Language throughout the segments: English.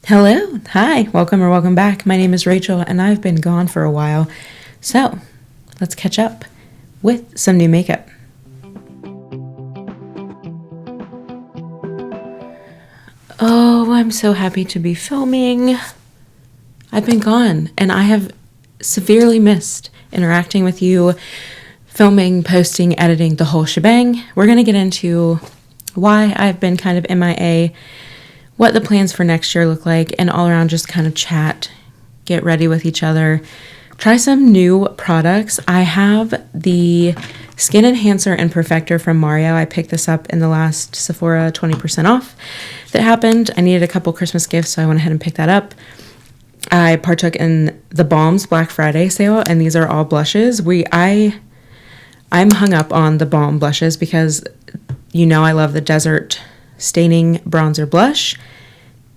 Hello, hi, welcome or welcome back. My name is Rachel and I've been gone for a while. So let's catch up with some new makeup. Oh, I'm so happy to be filming. I've been gone and I have severely missed interacting with you, filming, posting, editing, the whole shebang. We're going to get into why I've been kind of MIA, what the plans for next year look like, and all around just kind of chat, get ready with each other, try some new products. I have the Skin Enhancer and Perfector from Mario. I picked this up in the last Sephora 20% off that happened. I needed a couple Christmas gifts, so I went ahead and picked that up. I partook in the Balm's Black Friday sale, and these are all blushes. I'm hung up on the Balm blushes because you know I love the Desert Staining Bronzer Blush.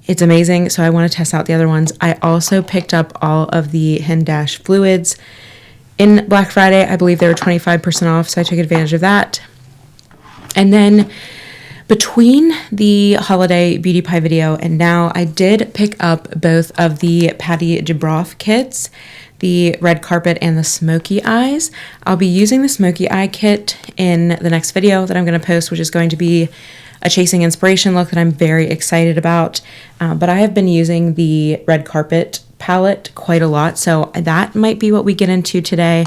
It's amazing, so I want to test out the other ones. I also picked up all of the Hindash fluids in Black Friday. I believe they were 25% off, so I took advantage of that. And then between the holiday Beautypie video and now, I did pick up both of the Patty Dubroff kits, the red carpet and the smoky eyes. I'll be using the smoky eye kit in the next video that I'm going to post, which is going to be a Chasing Inspiration look that I'm very excited about. But I have been using the red carpet palette quite a lot, so that might be what we get into today.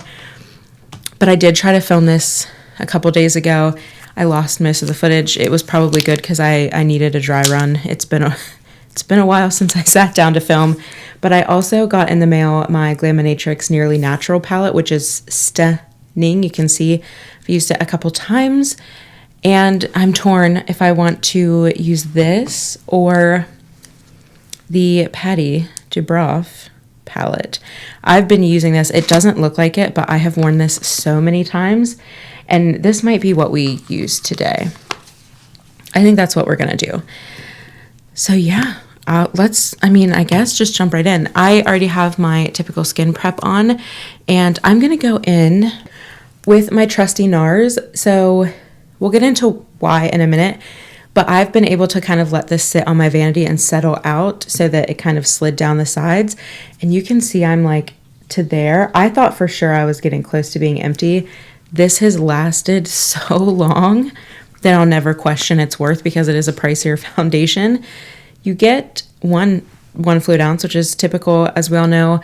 But I did try to film this a couple days ago. I lost most of the footage. It was probably good because I needed a dry run. It's been a while since I sat down to film. But I also got in the mail my Glaminatrix Nearly Natural palette, which is stunning. You can see I've used it a couple times. And I'm torn if I want to use this or the Patty Dubroff palette. I've been using this. It doesn't look like it, but I have worn this so many times. And this might be what we use today. I think that's what we're going to do. So yeah, I guess just jump right in. I already have my typical skin prep on, and I'm going to go in with my trusty NARS. So we'll get into why in a minute, but I've been able to kind of let this sit on my vanity and settle out so that it kind of slid down the sides. And you can see I'm like to there. I thought for sure I was getting close to being empty. This has lasted so long that I'll never question its worth because it is a pricier foundation. You get one fluid ounce, which is typical, as we all know.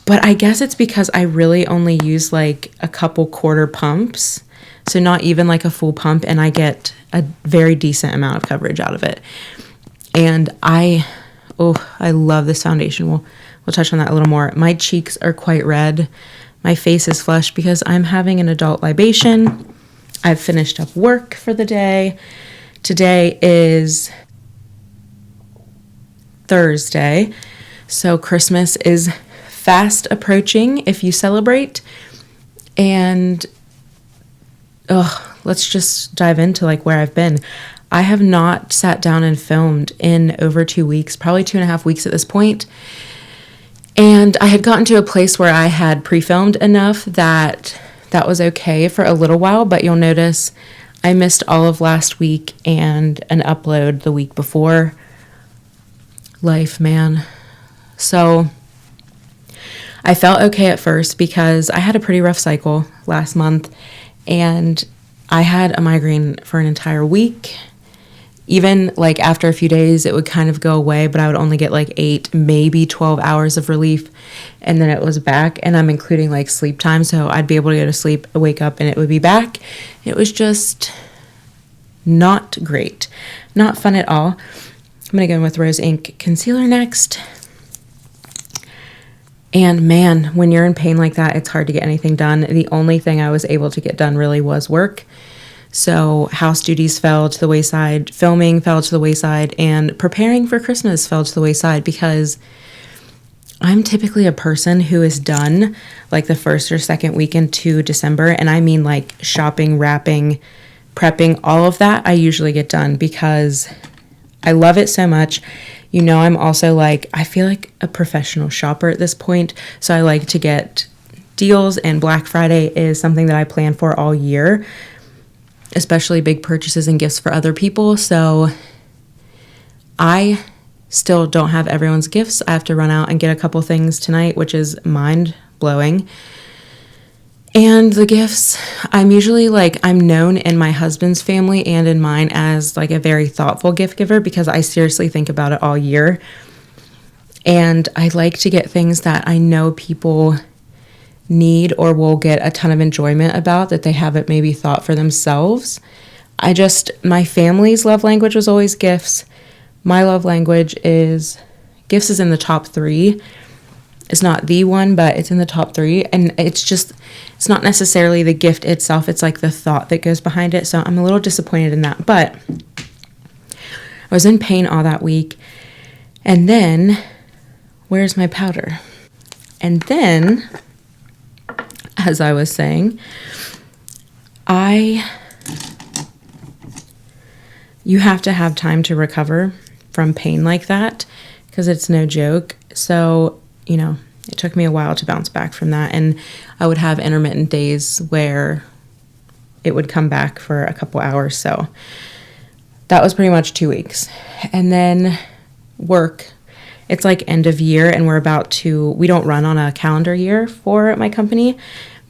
But I guess it's because I really only use like a couple quarter pumps. So not even like a full pump, and I get a very decent amount of coverage out of it. And I love this foundation. We'll touch on that a little more. My cheeks are quite red. My face is flushed because I'm having an adult libation. I've finished up work for the day. Today is Thursday, so Christmas is fast approaching if you celebrate. And let's just dive into like where I've been. I have not sat down and filmed in over 2 weeks, probably 2.5 weeks at this point. And I had gotten to a place where I had pre-filmed enough that was okay for a little while, but you'll notice I missed all of last week and an upload the week before. Life, man. So I felt okay at first because I had a pretty rough cycle last month. And I had a migraine for an entire week. Even like after a few days, it would kind of go away, but I would only get like 8, maybe 12 hours of relief. And then it was back, and I'm including like sleep time. So I'd be able to go to sleep, wake up, and it would be back. It was just not great. Not fun at all. I'm going to go in with Rose Ink Concealer next. And man, when you're in pain like that, it's hard to get anything done. The only thing I was able to get done really was work. So house duties fell to the wayside, filming fell to the wayside, and preparing for Christmas fell to the wayside because I'm typically a person who is done like the first or second week into December. And I mean like shopping, wrapping, prepping, all of that I usually get done because I love it so much. You know, I'm also like, I feel like a professional shopper at this point. So I like to get deals, and Black Friday is something that I plan for all year, especially big purchases and gifts for other people. So I still don't have everyone's gifts. I have to run out and get a couple things tonight, which is mind blowing. And the gifts, I'm usually like, I'm known in my husband's family and in mine as like a very thoughtful gift giver because I seriously think about it all year. And I like to get things that I know people need or will get a ton of enjoyment about that they haven't maybe thought for themselves. My family's love language was always gifts. My love language is, gifts is in the top 3. It's not the one, but it's in the top 3. And it's not necessarily the gift itself. It's like the thought that goes behind it. So I'm a little disappointed in that. But I was in pain all that week. And then, where's my powder? And then, as I was saying, you have to have time to recover from pain like that because it's no joke. So, it took me a while to bounce back from that. And I would have intermittent days where it would come back for a couple hours. So that was pretty much 2 weeks. And then work. It's like end of year and we don't run on a calendar year for my company,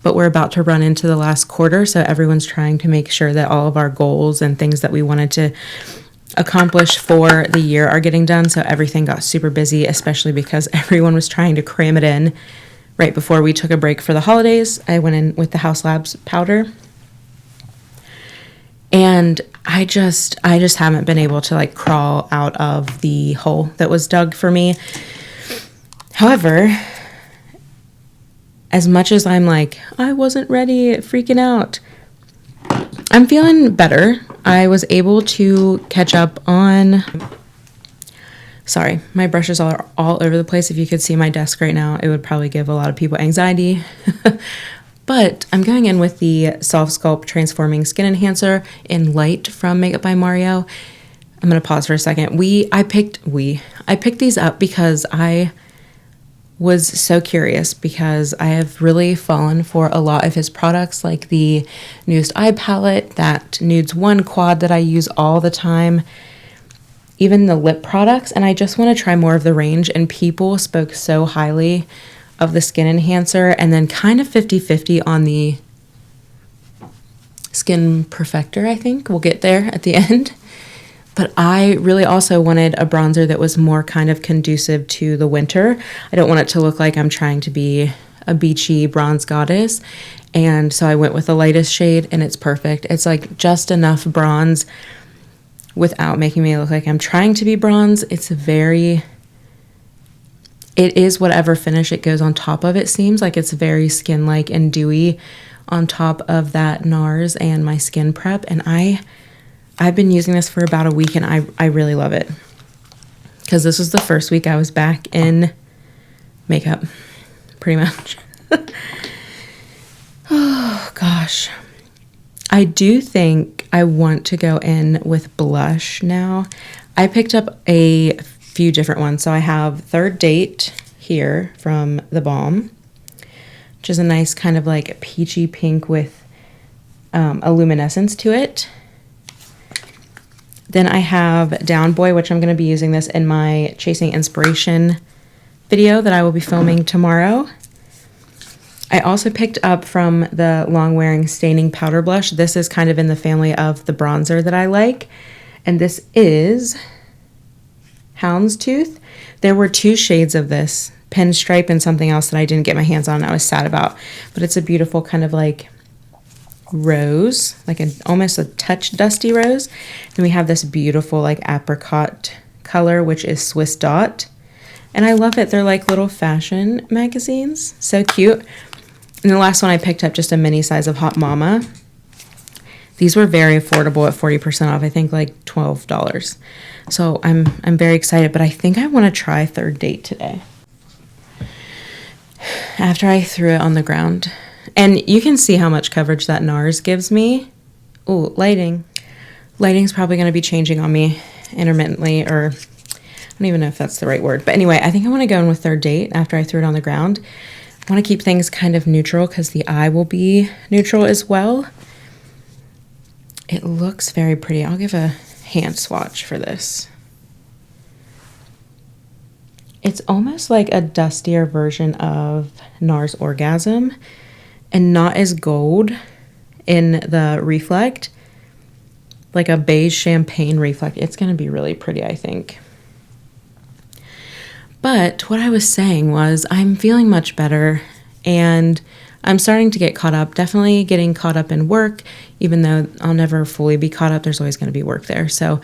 but we're about to run into the last quarter. So everyone's trying to make sure that all of our goals and things that we wanted to accomplish for the year are getting done. So everything got super busy, especially because everyone was trying to cram it in right before we took a break for the holidays. I went in with the House Labs powder. And I just haven't been able to like crawl out of the hole that was dug for me. However, as much as I'm like, I wasn't ready, freaking out, I'm feeling better. I was able to catch up on, sorry, my brushes are all over the place. If you could see my desk right now, it would probably give a lot of people anxiety. But I'm going in with the Soft Sculpt Transforming Skin Enhancer in Light from Makeup by Mario. I'm going to pause for a second. I picked these up because I was so curious because I have really fallen for a lot of his products, like the newest eye palette, that Nudes 1 quad that I use all the time, even the lip products, and I just want to try more of the range. And people spoke so highly of the skin enhancer, and then kind of 50-50 on the skin perfector. I think we'll get there at the end. But I really also wanted a bronzer that was more kind of conducive to the winter. I don't want it to look like I'm trying to be a beachy bronze goddess. And so I went with the lightest shade, and it's perfect. It's like just enough bronze without making me look like I'm trying to be bronze. It is whatever finish it goes on top of. It seems like it's very skin-like and dewy on top of that NARS and my skin prep. And I've been using this for about a week, and I really love it because this was the first week I was back in makeup, pretty much. Oh, gosh. I do think I want to go in with blush now. I picked up a few different ones. So I have Third Date here from the Balm, which is a nice kind of like peachy pink with a luminescence to it. Then I have Down Boy, which I'm going to be using this in my Chasing Inspiration video that I will be filming tomorrow. I also picked up from the Long Wearing Staining Powder Blush. This is kind of in the family of the bronzer that I like. And this is Houndstooth. There were 2 shades of this, Pinstripe and something else that I didn't get my hands on and I was sad about. But it's a beautiful kind of like rose, like almost a touch dusty rose. Then we have this beautiful like apricot color, which is Swiss Dot. And I love it. They're like little fashion magazines. So cute. And the last one I picked up, just a mini size of Hot Mama. These were very affordable at 40% off. I think like $12. So I'm very excited, but I think I want to try Third Date today. After I threw it on the ground. And you can see how much coverage that NARS gives me. Ooh, lighting. Lighting's probably going to be changing on me intermittently, or I don't even know if that's the right word. But anyway, I think I want to go in with Third Date after I threw it on the ground. I want to keep things kind of neutral because the eye will be neutral as well. It looks very pretty. I'll give a hand swatch for this. It's almost like a dustier version of NARS Orgasm and not as gold in the reflect, like a beige champagne reflect. It's going to be really pretty, I think. But what I was saying was I'm feeling much better and I'm starting to get caught up, definitely getting caught up in work, even though I'll never fully be caught up. There's always going to be work there. So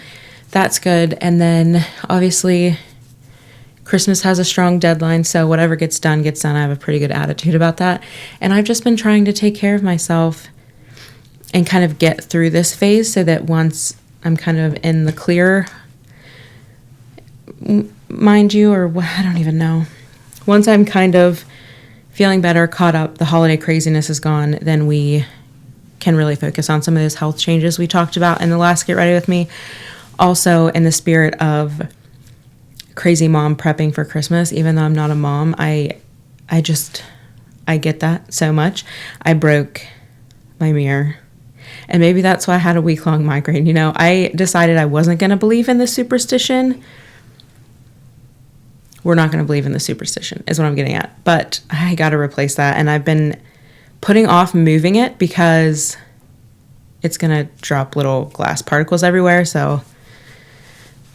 that's good. And then obviously Christmas has a strong deadline. So whatever gets done, gets done. I have a pretty good attitude about that. And I've just been trying to take care of myself and kind of get through this phase so that once I'm kind of in the clear, mind you, or I don't even know. Once I'm kind of feeling better, caught up, the holiday craziness is gone, then we can really focus on some of those health changes we talked about in the last Get Ready With Me. Also, in the spirit of crazy mom prepping for Christmas, even though I'm not a mom, I get that so much. I broke my mirror. And maybe that's why I had a week-long migraine. You know, I decided I wasn't going to believe in the superstition. We're not going to believe in the superstition is what I'm getting at. But I got to replace that. And I've been putting off moving it because it's going to drop little glass particles everywhere. So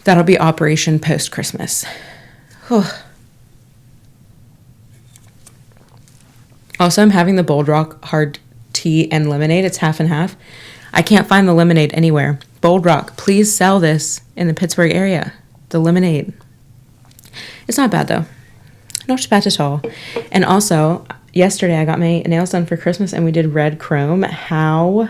that'll be operation post-Christmas. Whew. Also, I'm having the Bold Rock hard tea and lemonade. It's half and half. I can't find the lemonade anywhere. Bold Rock, please sell this in the Pittsburgh area. The lemonade. It's not bad though. Not bad at all. And also, yesterday I got my nails done for Christmas and we did red chrome. How?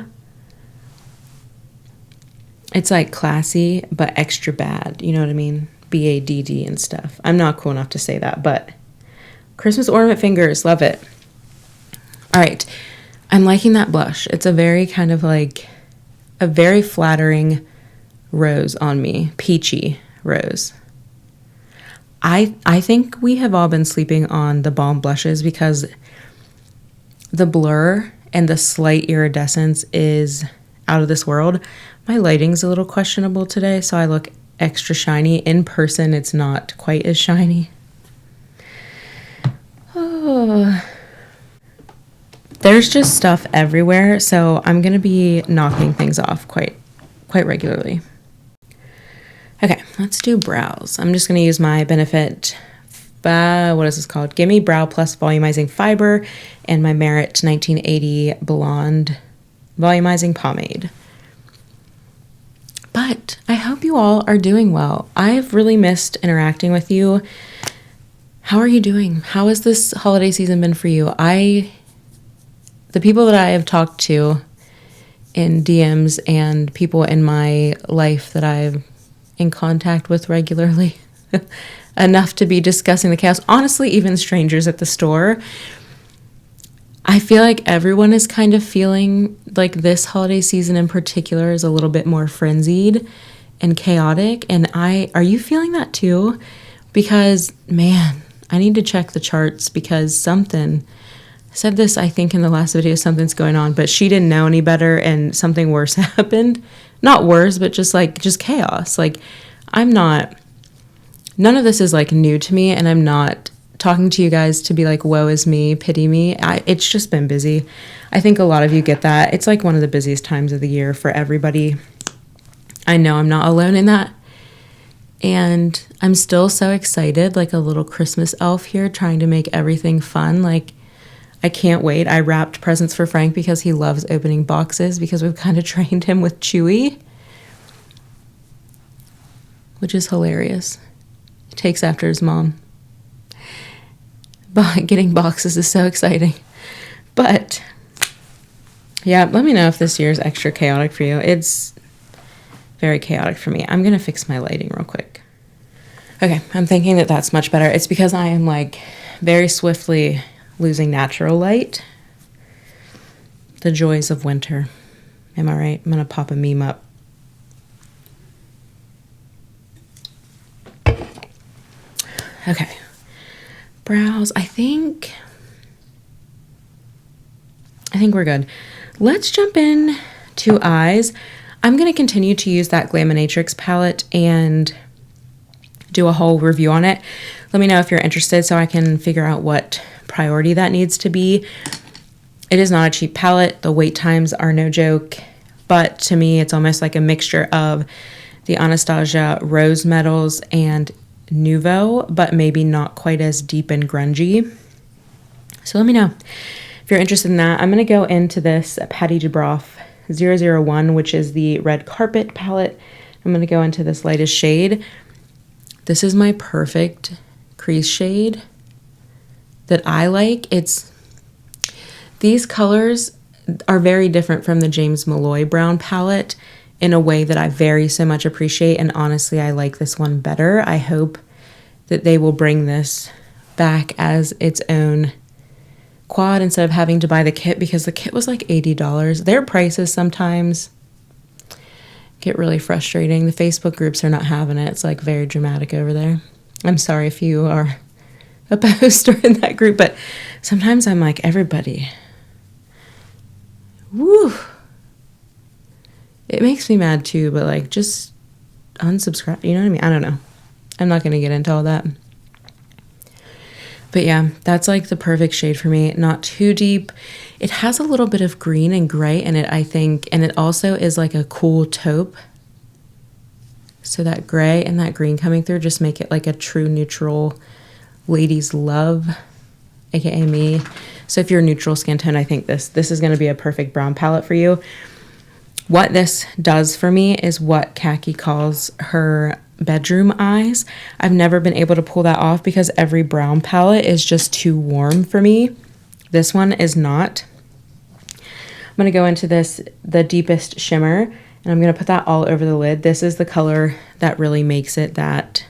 It's like classy, but extra bad. You know what I mean? BADD and stuff. I'm not cool enough to say that, but Christmas ornament fingers, love it. All right. I'm liking that blush. It's a very kind of like a very flattering rose on me. Peachy rose. I think we have all been sleeping on the balm blushes because the blur and the slight iridescence is out of this world. My lighting's a little questionable today, so I look extra shiny. In person, it's not quite as shiny. Oh. There's just stuff everywhere, so I'm going to be knocking things off quite regularly. Okay, let's do brows. I'm just going to use my Benefit, what is this called? Gimme Brow Plus Volumizing Fiber and my Merit 1980 Blonde Volumizing Pomade. But I hope you all are doing well. I've really missed interacting with you. How are you doing? How has this holiday season been for you? The people that I have talked to in DMs and people in my life that I've in contact with regularly, enough to be discussing the chaos. Honestly, even strangers at the store. I feel like everyone is kind of feeling like this holiday season in particular is a little bit more frenzied and chaotic. And are you feeling that too? Because, man, I need to check the charts because I said this, I think, in the last video, something's going on, but she didn't know any better and something worse happened. Not worse, but just chaos. Like, none of this is like new to me, and I'm not talking to you guys to be like, woe is me, pity me. It's just been busy. I think a lot of you get that. It's like one of the busiest times of the year for everybody. I know I'm not alone in that. And I'm still so excited, like a little Christmas elf here, trying to make everything fun. Like, I can't wait. I wrapped presents for Frank because he loves opening boxes because we've kind of trained him with Chewy, which is hilarious. He takes after his mom. But getting boxes is so exciting. But yeah, let me know if this year is extra chaotic for you. It's very chaotic for me. I'm going to fix my lighting real quick. Okay, I'm thinking that that's much better. It's because I am like very swiftly losing natural light. The joys of winter. Am I right? I'm going to pop a meme up. Okay. Brows. I think we're good. Let's jump in to eyes. I'm going to continue to use that Glaminatrix palette and do a whole review on it. Let me know if you're interested so I can figure out what priority that needs to be. It is not a cheap palette. The wait times are no joke, but to me it's almost like a mixture of the Anastasia Rose Metals and Nouveau, but maybe not quite as deep and grungy. So let me know if you're interested in that. I'm going to go into this Patty Dubroff 001, which is the Red Carpet palette. I'm going to go into this lightest shade. This is my perfect crease shade that I like. These colors are very different from the James Malloy brown palette in a way that I very so much appreciate, and honestly I like this one better. I hope that they will bring this back as its own quad instead of having to buy the kit, because the kit was like $80. Their prices sometimes get really frustrating. The Facebook groups are not having it. It's like very dramatic over there. I'm sorry if you are a poster in that group, but sometimes I'm like, everybody, woo. It makes me mad too, but like, just unsubscribe, you know what I mean? I don't know. I'm not going to get into all that. But yeah, that's like the perfect shade for me. Not too deep. It has a little bit of green and gray in it, I think. And it also is like a cool taupe. So that gray and that green coming through just make it like a true neutral ladies love, aka me. So if you're a neutral skin tone, I think this is going to be a perfect brown palette for you. What this does for me is what Khaki calls her bedroom eyes. I've never been able to pull that off because every brown palette is just too warm for me. This one is not. I'm going to go into this, the deepest shimmer, and I'm going to put that all over the lid. This is the color that really makes it that,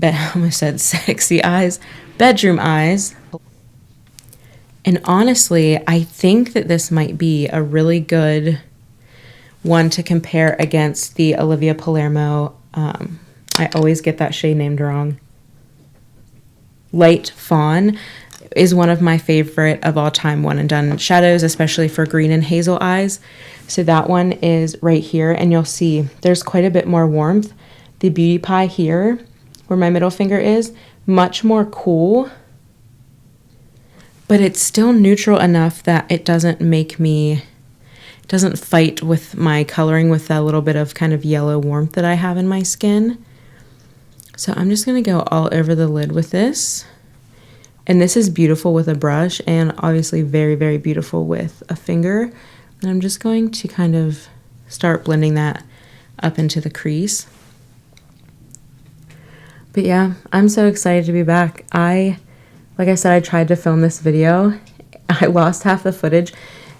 I almost said sexy eyes, bedroom eyes. And honestly, I think that this might be a really good one to compare against the Olivia Palermo. I always get that shade named wrong. Light Fawn is one of my favorite of all time one and done shadows, especially for green and hazel eyes. So that one is right here, and you'll see there's quite a bit more warmth. The Beautypie here, where my middle finger is, much more cool, but it's still neutral enough that it doesn't make me, it doesn't fight with my coloring with that little bit of kind of yellow warmth that I have in my skin. So I'm just going to go all over the lid with this. And this is beautiful with a brush and obviously very, very beautiful with a finger. And I'm just going to kind of start blending that up into the crease. But yeah, I'm so excited to be back. Like I said, I tried to film this video. I lost half the footage,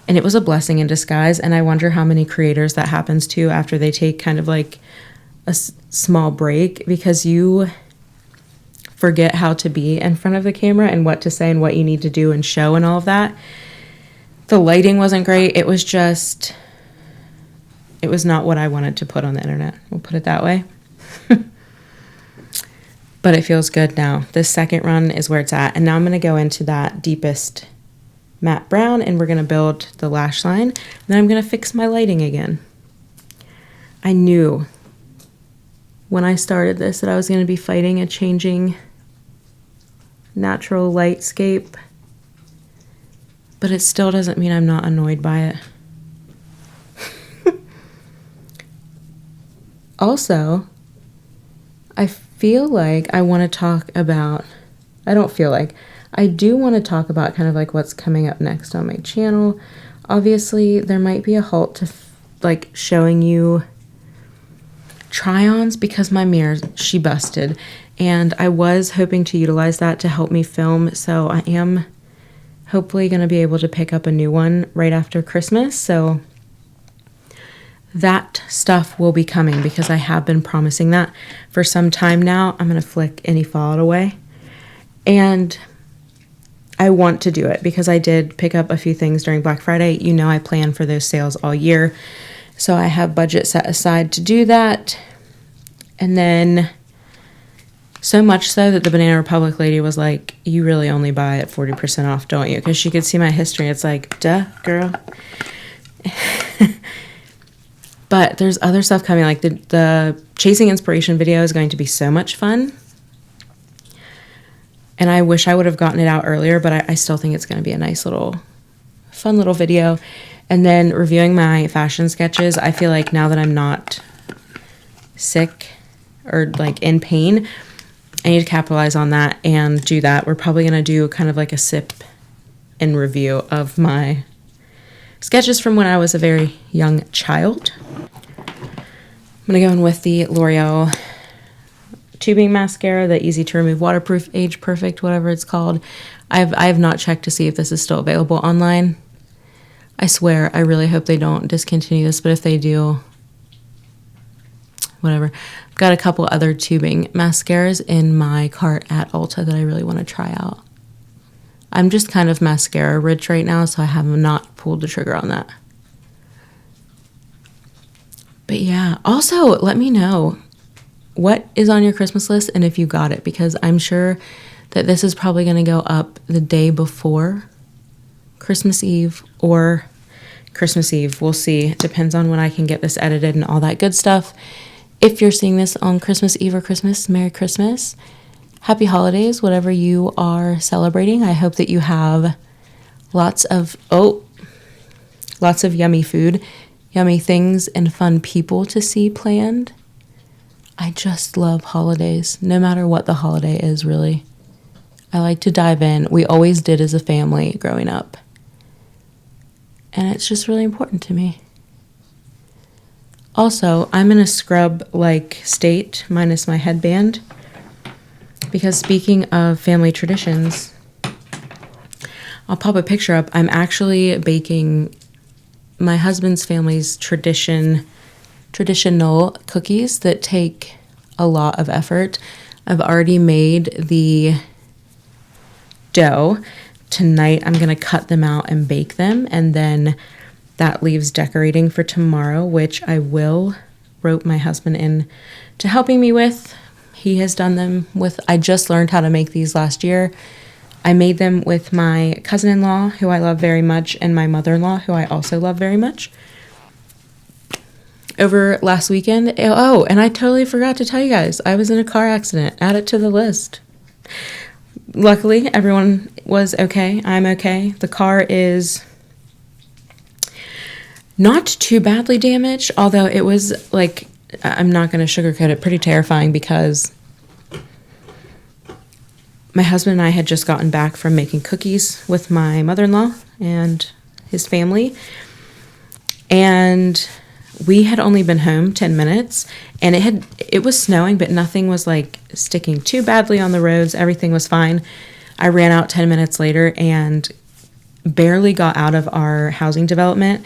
and it was a blessing in disguise. And I wonder how many creators that happens to after they take kind of like a small break, because you forget how to be in front of the camera and what to say and what you need to do and show and all of that. The lighting wasn't great. It was not what I wanted to put on the internet. We'll put it that way. But it feels good now. This second run is where it's at. And now I'm going to go into that deepest matte brown, and we're going to build the lash line. And then I'm going to fix my lighting again. I knew when I started this that I was going to be fighting a changing natural lightscape. But it still doesn't mean I'm not annoyed by it. Also, I feel like I want to talk about, I do want to talk about kind of like what's coming up next on my channel. Obviously, there might be a halt to like showing you try-ons because my mirror, she busted. And I was hoping to utilize that to help me film. So I am hopefully going to be able to pick up a new one right after Christmas. So that stuff will be coming because I have been promising that for some time now. I'm going to flick any fallout away. And I want to do it because I did pick up a few things during Black Friday. You know, I plan for those sales all year. So I have budget set aside to do that. And then so much so that the Banana Republic lady was like, you really only buy at 40% off, don't you? Because she could see my history. It's like, duh, girl. But there's other stuff coming, like the Chasing Inspiration video is going to be so much fun. And I wish I would have gotten it out earlier, but I still think it's going to be a nice little, fun little video. And then reviewing my fashion sketches, I feel like now that I'm not sick or like in pain, I need to capitalize on that and do that. We're probably going to do kind of like a sip and review of my sketches from when I was a very young child. I'm going to go in with the L'Oreal tubing mascara, the easy to remove waterproof, age perfect, whatever it's called. I have not checked to see if this is still available online. I swear, I really hope they don't discontinue this, but if they do, whatever. I've got a couple other tubing mascaras in my cart at Ulta that I really want to try out. I'm just kind of mascara rich right now, so I have not pulled the trigger on that. But yeah, also let me know what is on your Christmas list and if you got it, because I'm sure that this is probably going to go up the day before Christmas Eve or Christmas Eve. We'll see. It depends on when I can get this edited and all that good stuff. If you're seeing this on Christmas Eve or Christmas, Merry Christmas. Happy holidays, whatever you are celebrating. I hope that you have lots of yummy food, yummy things, and fun people to see planned. I just love holidays, no matter what the holiday is, really. I like to dive in. We always did as a family growing up. And it's just really important to me. Also, I'm in a scrub-like state, minus my headband. Because speaking of family traditions, I'll pop a picture up. I'm actually baking my husband's family's traditional cookies that take a lot of effort. I've already made the dough. Tonight I'm going to cut them out and bake them, and then that leaves decorating for tomorrow, which I will rope my husband in to helping me with. He has done them with, I just learned how to make these last year. I made them with my cousin-in-law, who I love very much, and my mother-in-law, who I also love very much. Over last weekend, oh, and I totally forgot to tell you guys, I was in a car accident. Add it to the list. Luckily, everyone was okay. I'm okay. The car is not too badly damaged, although it was like, I'm not going to sugarcoat it, pretty terrifying, because my husband and I had just gotten back from making cookies with my mother-in-law and his family, and we had only been home 10 minutes, and it was snowing, but nothing was like sticking too badly on the roads. Everything was fine. I ran out 10 minutes later and barely got out of our housing development.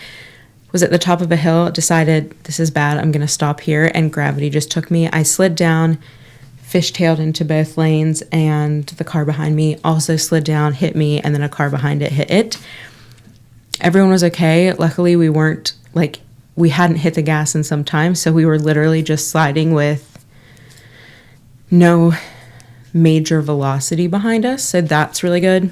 Was at the top of a hill, decided this is bad, I'm going to stop here, and gravity just took me. I slid down, fishtailed into both lanes, and the car behind me also slid down, hit me, and then a car behind it hit it. Everyone was okay. Luckily, we hadn't hit the gas in some time, so we were literally just sliding with no major velocity behind us, so that's really good.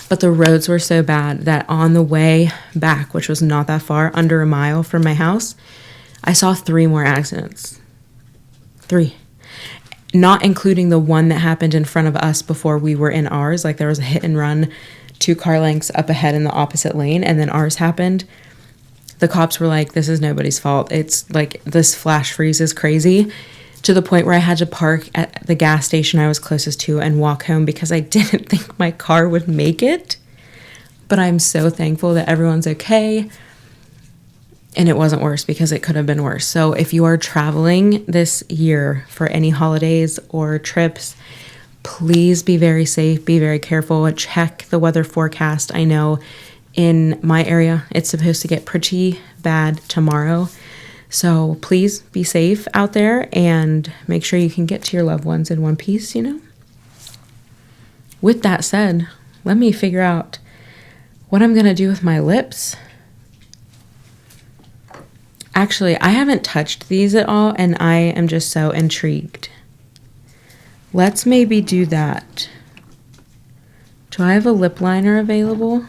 But the roads were so bad that on the way back, which was not that far, under a mile from my house, I saw 3 more accidents. 3. Not including the one that happened in front of us before we were in ours. Like, there was a hit and run 2 car lengths up ahead in the opposite lane, and then ours happened. The cops were like, this is nobody's fault. It's like, this flash freeze is crazy, to the point where I had to park at the gas station I was closest to and walk home because I didn't think my car would make it. But I'm so thankful that everyone's okay. And it wasn't worse, because it could have been worse. So if you are traveling this year for any holidays or trips, please be very safe, be very careful, check the weather forecast. I know in my area, it's supposed to get pretty bad tomorrow. So please be safe out there and make sure you can get to your loved ones in one piece, you know? With that said, let me figure out what I'm going to do with my lips. Actually, I haven't touched these at all, and I am just so intrigued. Let's maybe do that. Do I have a lip liner available?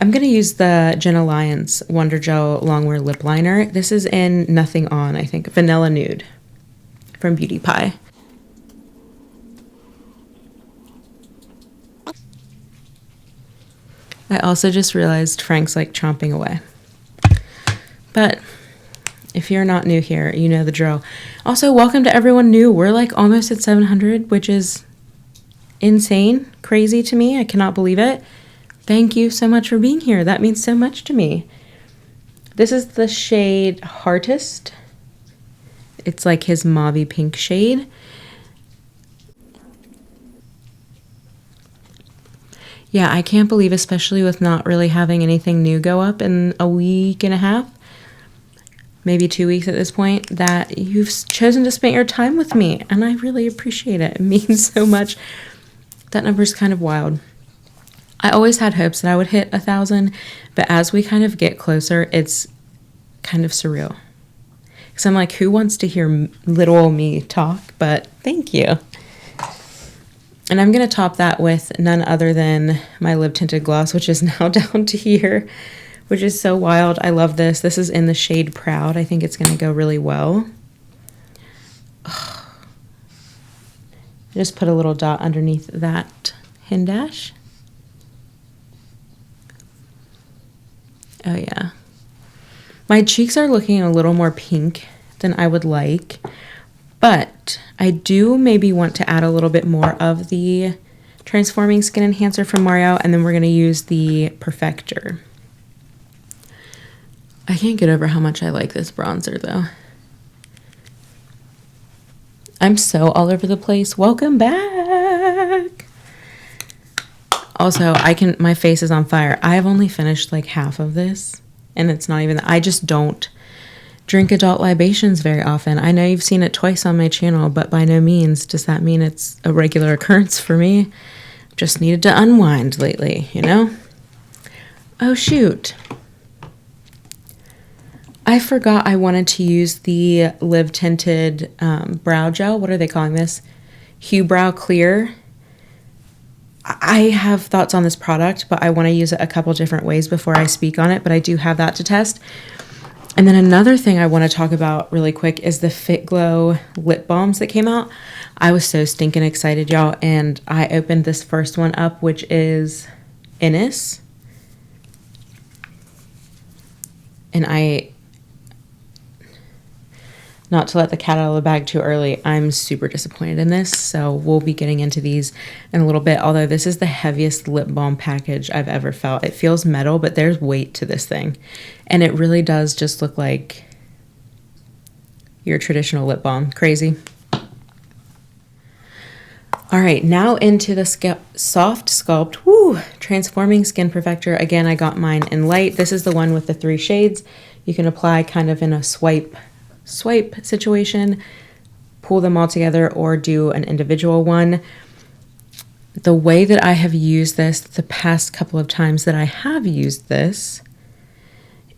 I'm going to use the Jenna Lyons Wonder Gel Longwear Lip Liner. This is in Nothing On, I think. Vanilla Nude from Beautypie. I also just realized Frank's like chomping away. But if you're not new here, you know the drill. Also, welcome to everyone new. We're like almost at 700, which is insane, crazy to me. I cannot believe it. Thank you so much for being here. That means so much to me. This is the shade Heartist. It's like his mauvey pink shade. Yeah, I can't believe, especially with not really having anything new go up in a week and a half, maybe 2 weeks at this point, that you've chosen to spend your time with me. And I really appreciate it. It means so much. That number's kind of wild. I always had hopes that I would hit 1,000, but as we kind of get closer, it's kind of surreal. Because I'm like, who wants to hear little old me talk? But thank you. And I'm going to top that with none other than my lip tinted gloss, which is now down to here, which is so wild. I love this. This is in the shade Proud. I think it's going to go really well. Just put a little dot underneath that Hindash. Oh yeah. My cheeks are looking a little more pink than I would like, but I do maybe want to add a little bit more of the Transforming Skin Enhancer from Mario, and then we're going to use the Perfector. I can't get over how much I like this bronzer though. I'm so all over the place. Welcome back. Also, my face is on fire. I have only finished like half of this, and it's not even, I just don't drink adult libations very often. I know you've seen it twice on my channel, but by no means does that mean it's a regular occurrence for me. Just needed to unwind lately, you know? Oh, shoot. I forgot I wanted to use the Live Tinted brow gel. What are they calling this? Hue Brow Clear. I have thoughts on this product, but I want to use it a couple different ways before I speak on it, but I do have that to test. And then another thing I want to talk about really quick is the Fit Glow lip balms that came out. I was so stinking excited, y'all, and I opened this first one up, which is Innis. And not to let the cat out of the bag too early, I'm super disappointed in this, so we'll be getting into these in a little bit, although this is the heaviest lip balm package I've ever felt. It feels metal, but there's weight to this thing, and it really does just look like your traditional lip balm. Crazy. All right, now into the Soft Sculpt Transforming Skin Perfector. Again, I got mine in light. This is the one with the 3 shades. You can apply kind of in a swipe situation, pull them all together, or do an individual one. The way that I have used this the past couple of times that I have used this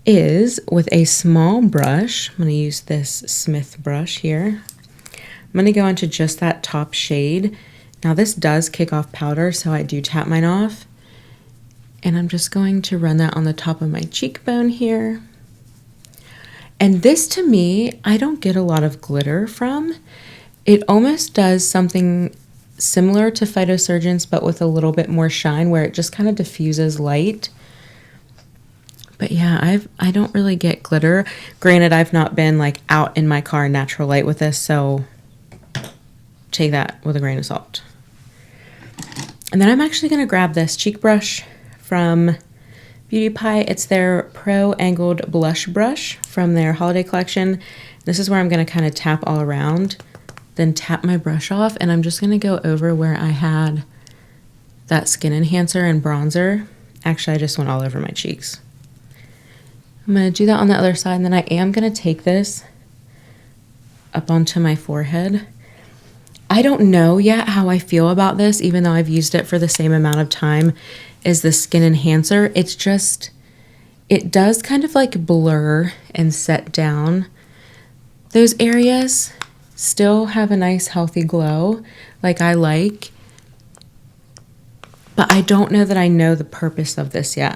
is with a small brush. I'm going to use this Smith brush here. I'm going to go into just that top shade. Now this does kick off powder, so I do tap mine off. And I'm just going to run that on the top of my cheekbone here. And this, to me, I don't get a lot of glitter from. It almost does something similar to Phytosurgeon's, but with a little bit more shine, where it just kind of diffuses light. But yeah, I don't really get glitter. Granted, I've not been like out in my car in natural light with this, so take that with a grain of salt. And then I'm actually going to grab this cheek brush from Beautypie. It's their Pro Angled Blush Brush from their holiday collection. This is where I'm going to kind of tap all around, then tap my brush off, and I'm just going to go over where I had that skin enhancer and bronzer. Actually, I just went all over my cheeks. I'm going to do that on the other side, and then I am going to take this up onto my forehead. I don't know yet how I feel about this, even though I've used it for the same amount of time as the skin enhancer. It's just, it does kind of like blur and set down those areas. Still have a nice healthy glow like I like, but I don't know that I know the purpose of this yet.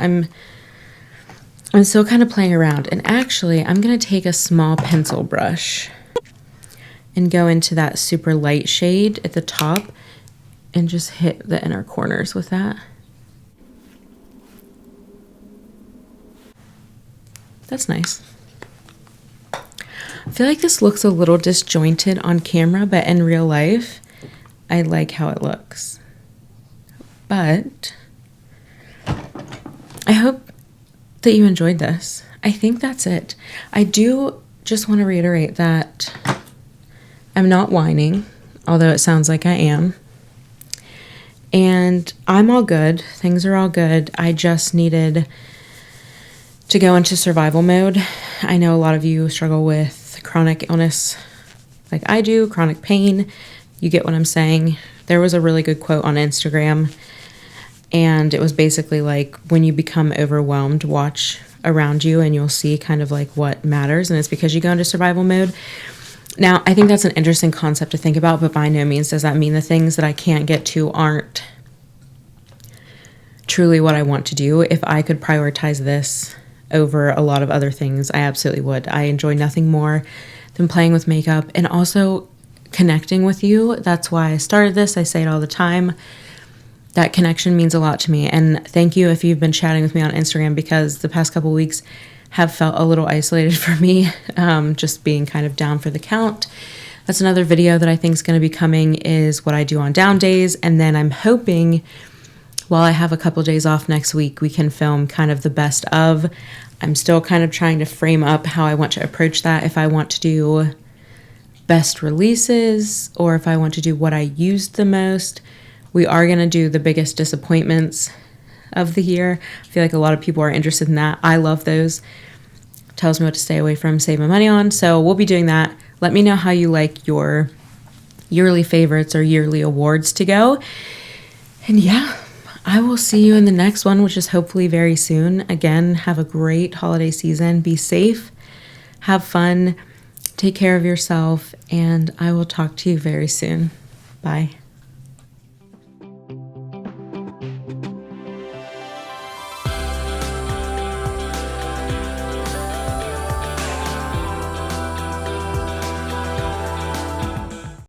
I'm still kind of playing around. And actually, I'm going to take a small pencil brush and go into that super light shade at the top and just hit the inner corners with that. That's nice. I feel like this looks a little disjointed on camera, but in real life, I like how it looks. But I hope that you enjoyed this. I think that's it. I do just want to reiterate that I'm not whining, although it sounds like I am. And I'm all good. Things are all good. I just needed to go into survival mode. I know a lot of you struggle with chronic illness like I do, chronic pain. You get what I'm saying. There was a really good quote on Instagram, and it was basically like, when you become overwhelmed, watch around you and you'll see kind of like what matters, and it's because you go into survival mode. Now, I think that's an interesting concept to think about, but by no means does that mean the things that I can't get to aren't truly what I want to do. If I could prioritize this over a lot of other things, I absolutely would. I enjoy nothing more than playing with makeup and also connecting with you. That's why I started this. I say it all the time. That connection means a lot to me. And thank you if you've been chatting with me on Instagram, because the past couple weeks have felt a little isolated for me, just being kind of down for the count. That's another video that I think is going to be coming, is what I do on down days. And then I'm hoping, while I have a couple days off next week, we can film kind of the best of. I'm still kind of trying to frame up how I want to approach that. If I want to do best releases, or if I want to do what I used the most. We are going to do the biggest disappointments of the year. I feel like a lot of people are interested in that. I love those. Tells me what to stay away from, save my money on. So we'll be doing that. Let me know how you like your yearly favorites or yearly awards to go. And yeah, I will see you in the next one, which is hopefully very soon. Again, have a great holiday season. Be safe. Have fun. Take care of yourself. And I will talk to you very soon. Bye.